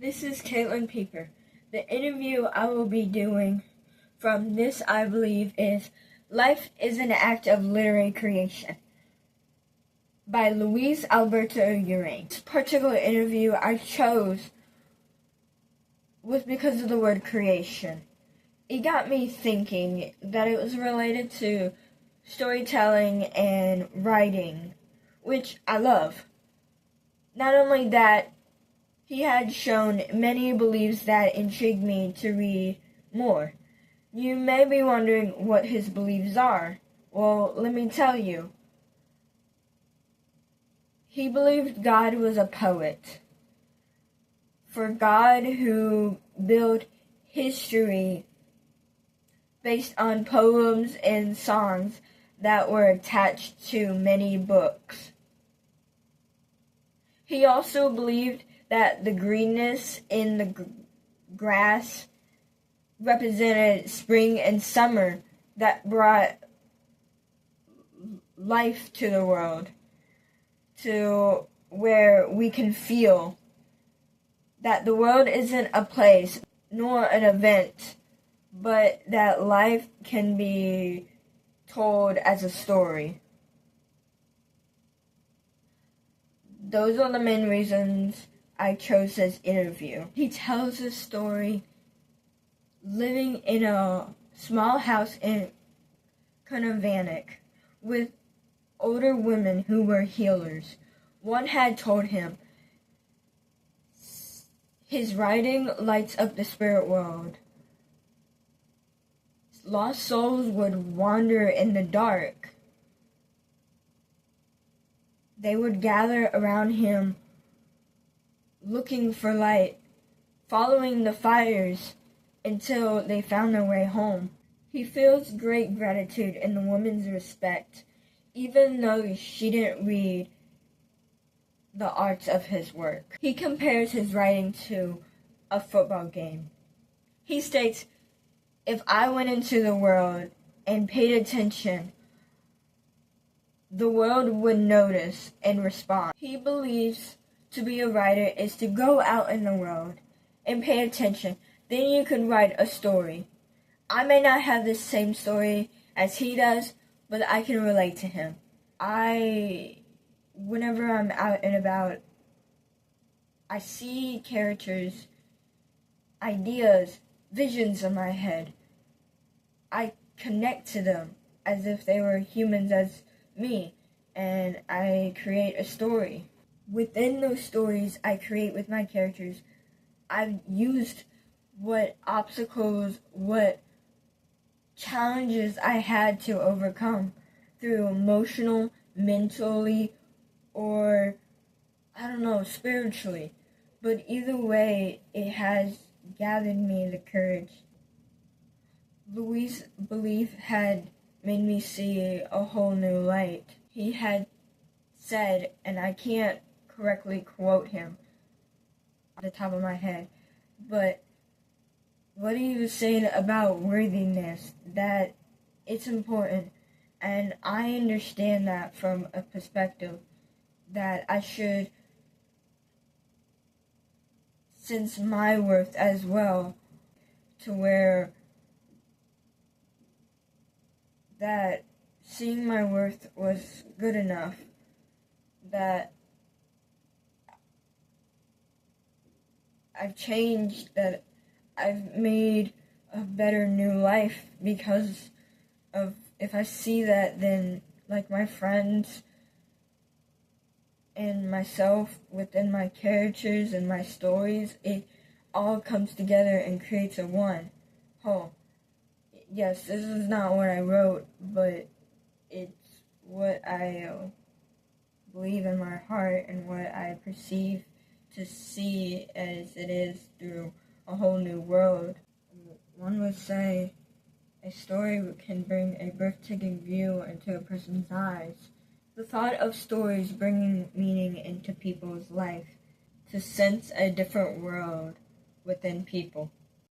This is Caitlin Pieper. The interview I will be doing from this, I believe, is Life is an Act of Literary Creation by Alberto Urrea. This particular interview I chose was because of the word creation. It got me thinking that it was related to storytelling and writing, which I love. Not only that, he had shown many beliefs that intrigued me to read more. You may be wondering what his beliefs are. Well, let me tell you. He believed God was a poet. For God who built history based on poems and songs that were attached to many books. He also believed that the greenness in the grass represented spring and summer that brought life to the world, to where we can feel that the world isn't a place nor an event, but that life can be told as a story. Those are the main reasons I chose this interview. He tells a story living in a small house in Conovanec with older women who were healers. One had told him his writing lights up the spirit world. Lost souls would wander in the dark. They would gather around him looking for light, following the fires until they found their way home. He feels great gratitude in the woman's respect, even though she didn't read the arts of his work. He compares his writing to a football game. He states, "If I went into the world and paid attention, the world would notice and respond." He believes to be a writer is to go out in the world and pay attention. Then you can write a story. I may not have the same story as he does, but I can relate to him. Whenever I'm out and about, I see characters, ideas, visions in my head. I connect to them as if they were humans as me, and I create a story. Within those stories I create with my characters, I've used what obstacles, what challenges I had to overcome through emotional, mentally, or spiritually. But either way, it has gathered me the courage. Louis' belief had made me see a whole new light. He had said, and I can't correctly quote him off the top of my head, but what he was saying about worthiness, that it's important, and I understand that from a perspective that I should sense my worth as well, to where that seeing my worth was good enough, that I've changed, that I've made a better new life because of, if I see that, then like my friends and myself within my characters and my stories, it all comes together and creates a one whole. Yes, this is not what I wrote, but it's what I believe in my heart and what I perceive to see as it is through a whole new world. One would say a story can bring a breathtaking view into a person's eyes. The thought of stories bringing meaning into people's life, to sense a different world within people.